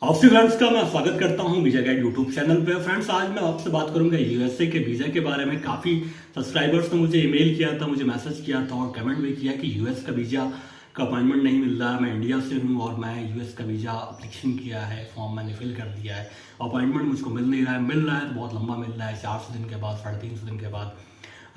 ऑफी friends का मैं स्वागत करता हूं वीजा गाइड यूट्यूब चैनल पे। फ्रेंड्स, आज मैं आपसे बात करूंगा यूएसए के वीजा के बारे में। काफी सब्सक्राइबर्स ने मुझे ईमेल किया था, मुझे मैसेज किया था और कमेंट भी किया कि यूएस का वीजा का अपॉइंटमेंट नहीं मिल रहा है। मैं इंडिया से हूं और मैं यूएस का वीजा अप्लीकेशन किया है, फॉर्म मैंने फिल कर दिया है, अपॉइंटमेंट मुझको मिल नहीं रहा है। मिल रहा है तो बहुत लंबा मिल रहा है, 400 दिन के बाद, 350 दिन के बाद,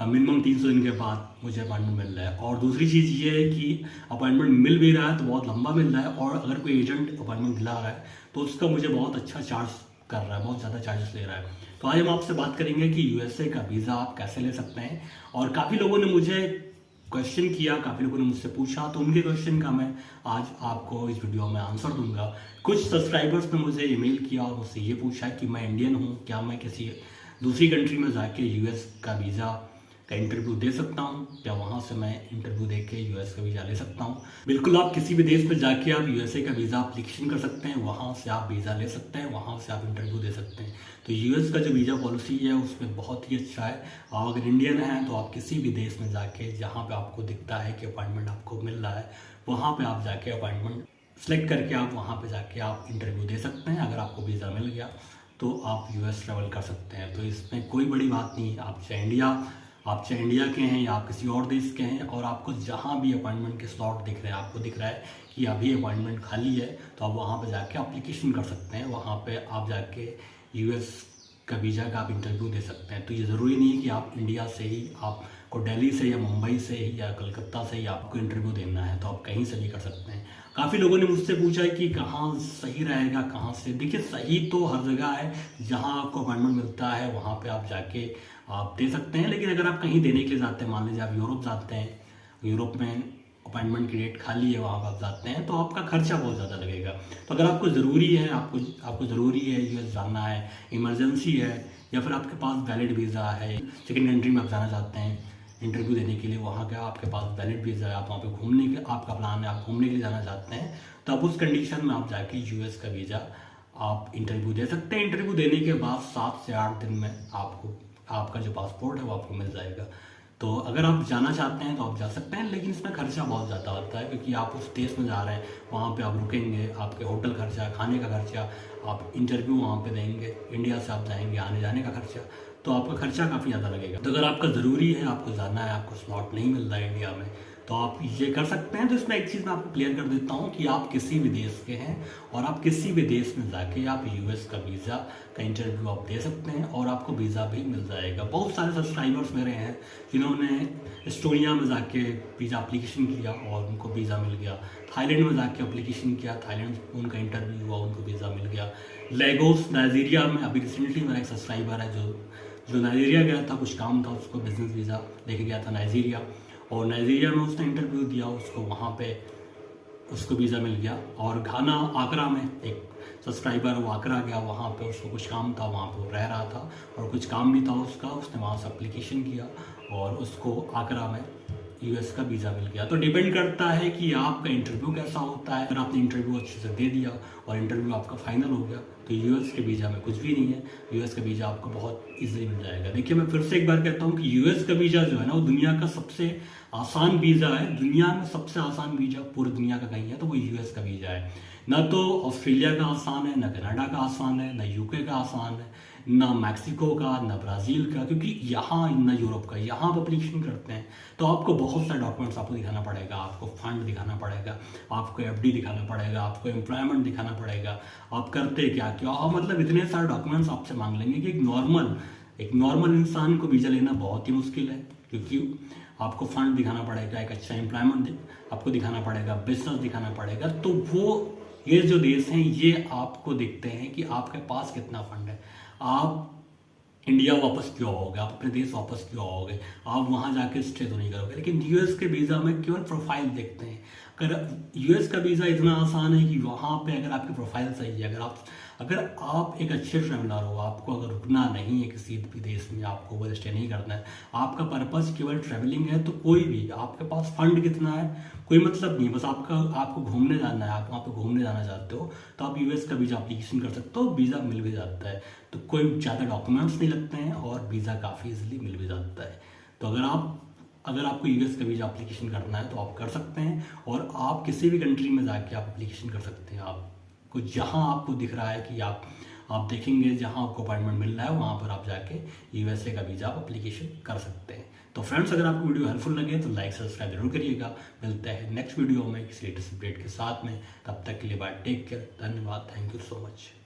मिनिमम 300 दिन के बाद मुझे अपॉइंटमेंट मिल रहा है। और दूसरी चीज़ ये है कि अपॉइंटमेंट मिल भी रहा है तो बहुत लंबा मिल रहा है, और अगर कोई एजेंट अपॉइंटमेंट दिला रहा है तो उसका मुझे बहुत अच्छा चार्ज कर रहा है, बहुत ज़्यादा चार्जेस ले रहा है। तो आज हम आपसे बात करेंगे कि यूएसए का वीज़ा आप कैसे ले सकते हैं। और काफ़ी लोगों ने मुझे क्वेश्चन किया, काफ़ी लोगों ने मुझसे पूछा, तो उनके क्वेश्चन का मैं आज आपको इस वीडियो में आंसर दूंगा। कुछ सब्सक्राइबर्स ने मुझे ईमेल किया और मुझसे ये पूछा कि मैं इंडियन हूँ, क्या मैं किसी दूसरी कंट्री में जाके यूएस का वीज़ा का इंटरव्यू दे सकता हूँ, क्या वहाँ से मैं इंटरव्यू दे के यूएस का वीज़ा ले सकता हूँ। बिल्कुल, आप किसी भी देश में जाके आप यूएसए का वीज़ा एप्लीकेशन कर सकते हैं, वहाँ से आप वीज़ा ले सकते हैं, वहाँ से आप इंटरव्यू दे सकते हैं। तो यूएस का जो वीज़ा पॉलिसी है उसमें बहुत ही अच्छा है। आप अगर इंडियन हैं तो आप किसी भी देश में जाके जहाँ पे आपको दिखता है कि अपॉइंटमेंट आपको मिल रहा है, वहाँ पे आप जाके अपॉइंटमेंट सेलेक्ट करके आप वहाँ पे जाके आप इंटरव्यू दे सकते हैं। अगर आपको वीज़ा मिल गया तो आप यूएस ट्रैवल कर सकते हैं। तो इसमें कोई बड़ी बात नहीं। आप चाहे इंडिया के हैं या आप किसी और देश के हैं, और आपको जहाँ भी अपॉइंटमेंट के स्लॉट दिख रहे हैं, आपको दिख रहा है कि अभी अपॉइंटमेंट खाली है, तो आप वहाँ पे जाके एप्लीकेशन कर सकते हैं। वहाँ पे आप जाके यूएस का वीज़ा का आप इंटरव्यू दे सकते हैं। तो ये ज़रूरी नहीं है कि आप इंडिया से ही, आपको दिल्ली से या मुंबई से ही या कलकत्ता से ही आपको इंटरव्यू देना है, तो आप कहीं से भी कर सकते हैं। काफ़ी लोगों ने मुझसे पूछा है कि कहाँ सही रहेगा, कहाँ से। देखिए, सही तो हर जगह है, जहाँ आपको अपॉइंटमेंट मिलता है वहाँ पे आप जाके आप दे सकते हैं। लेकिन अगर आप कहीं देने के लिए जाते हैं, मान लीजिए आप यूरोप जाते हैं, यूरोप में अपॉइंटमेंट की डेट खाली है, वहाँ पर आप जाते हैं, तो आपका खर्चा बहुत ज़्यादा लगेगा। तो अगर आपको ज़रूरी है, आपको ज़रूरी है यूएस जाना है, इमरजेंसी है, या फिर आपके पास वैलिड वीज़ा है, सेकेंड कंट्री में आप जाना चाहते हैं इंटरव्यू देने के लिए, वहाँ का आपके पास वैलिड वीज़ा है, आप वहाँ पे घूमने के आपका प्लान है, आप घूमने के लिए जाना चाहते हैं, तो आप उस कंडीशन में आप जाके यूएस का वीज़ा आप इंटरव्यू दे सकते हैं। इंटरव्यू देने के बाद 7 से 8 दिन में आपको आपका जो पासपोर्ट है वो आपको मिल जाएगा। तो अगर आप जाना चाहते हैं तो आप जा सकते हैं, लेकिन इसमें खर्चा बहुत ज़्यादा होता है, क्योंकि आप उस देश में जा रहे हैं, वहाँ पे आप रुकेंगे, आपके होटल खर्चा, खाने का खर्चा, आप इंटरव्यू वहाँ पे देंगे, इंडिया से आप जाएंगे, आने जाने का खर्चा, तो आपका खर्चा काफ़ी ज़्यादा लगेगा। तो अगर आपका ज़रूरी है, आपको जाना है, आपको स्लॉट नहीं मिल रहा है इंडिया में, तो आप ये कर सकते हैं। तो इसमें एक चीज़ मैं आपको क्लियर कर देता हूँ कि आप किसी भी देश के हैं और आप किसी भी देश में जाके आप यूएस का वीज़ा का इंटरव्यू आप दे सकते हैं और आपको वीज़ा भी मिल जाएगा। बहुत सारे सब्सक्राइबर्स मेरे हैं जिन्होंने एस्टोनिया में जाके वीज़ा एप्लीकेशन किया और उनको वीज़ा मिल गया, थाईलैंड में जाके एप्लीकेशन किया, थाईलैंड उनका इंटरव्यू हुआ, उनको वीज़ा मिल गया। लेगोस नाइजीरिया में अभी रिसेंटली मेरा एक सब्सक्राइबर है जो नाइजीरिया गया था, कुछ काम था, उसको बिजनेस वीज़ा लेके गया था नाइजीरिया, और नाइजीरिया में उसने इंटरव्यू दिया, उसको वहाँ पे उसको वीज़ा मिल गया। और घाना आगरा में एक सब्सक्राइबर, वो आगरा गया, वहाँ पे उसको कुछ काम था, वहाँ पे वो रह रहा था और कुछ काम भी था उसका, उसने वहाँ से एप्लीकेशन किया और उसको आगरा में यूएस का वीज़ा मिल गया। तो डिपेंड करता है कि आपका इंटरव्यू कैसा होता है। अगर आपने इंटरव्यू अच्छे से दे दिया और इंटरव्यू आपका फाइनल हो गया, तो यूएस के वीज़ा में कुछ भी नहीं है, यूएस का वीज़ा आपको बहुत ईजिली मिल जाएगा। देखिए, मैं फिर से एक बार कहता हूँ कि यूएस का वीज़ा जो है ना, वो दुनिया का सबसे आसान वीज़ा है। दुनिया में सबसे आसान वीज़ा पूरी दुनिया का कहीं है तो वो यूएस का वीज़ा है। ना तो ऑस्ट्रेलिया का आसान है, ना कनाडा का आसान है, ना यूके का आसान है, ना मैक्सिको का, ना ब्राज़ील का, क्योंकि यहाँ, ना यूरोप का, यहाँ आप एप्लीकेशन करते हैं तो आपको बहुत सारे डॉक्यूमेंट्स आपको दिखाना पड़ेगा, आपको फंड दिखाना पड़ेगा, आपको एफडी दिखाना पड़ेगा, आपको एम्प्लॉयमेंट दिखाना पड़ेगा, आप करते क्या क्या, और मतलब इतने सारे डॉक्यूमेंट्स आपसे मांग लेंगे कि एक नॉर्मल इंसान को वीज़ा लेना बहुत ही मुश्किल है। क्योंकि आपको फंड दिखाना पड़ेगा, एक अच्छा एम्प्लॉयमेंट आपको दिखाना पड़ेगा, बिजनेस दिखाना पड़ेगा। तो वो ये जो देश हैं ये आपको देखते हैं कि आपके पास कितना फंड है, आप इंडिया वापस क्यों आओगे, आप अपने देश वापस क्यों आओगे, आप वहाँ जाके स्टे तो नहीं करोगे। लेकिन यूएस के वीज़ा में केवल प्रोफाइल देखते हैं। अगर यूएस का वीज़ा इतना आसान है कि वहाँ पे अगर आपकी प्रोफाइल सही है, अगर आप एक अच्छे ट्रैवलर हो, आपको अगर रुकना नहीं है किसी भी देश में, आपको ओवर स्टे नहीं करना है, आपका पर्पस केवल ट्रैवलिंग है, तो कोई भी, आपके पास फंड कितना है कोई मतलब नहीं, बस आपको घूमने जाना है, आप वहाँ पे घूमने जाना चाहते हो, तो आप यूएस का वीज़ा एप्लीकेशन कर सकते हो, वीज़ा मिल भी जाता है। तो कोई ज़्यादा डॉक्यूमेंट्स नहीं लगते हैं और वीज़ा काफ़ी इजीली मिल भी जाता है। तो अगर आपको यूएस का वीज़ा एप्लीकेशन करना है तो आप कर सकते हैं, और आप किसी भी कंट्री में जाके आप एप्लीकेशन कर सकते हैं। आप कुछ जहां आपको दिख रहा है कि आप देखेंगे जहां आपको अपॉइंटमेंट मिल रहा है वहां पर आप जाके यूएसए का वीज़ा अप्लीकेशन कर सकते हैं। तो फ्रेंड्स, अगर आपको वीडियो हेल्पफुल लगे तो लाइक सब्सक्राइब जरूर करिएगा। मिलते हैं नेक्स्ट वीडियो में किसी लेटेस्ट अपडेट के साथ में। तब तक के लिए बाय, टेक केयर, धन्यवाद, थैंक यू सो मच।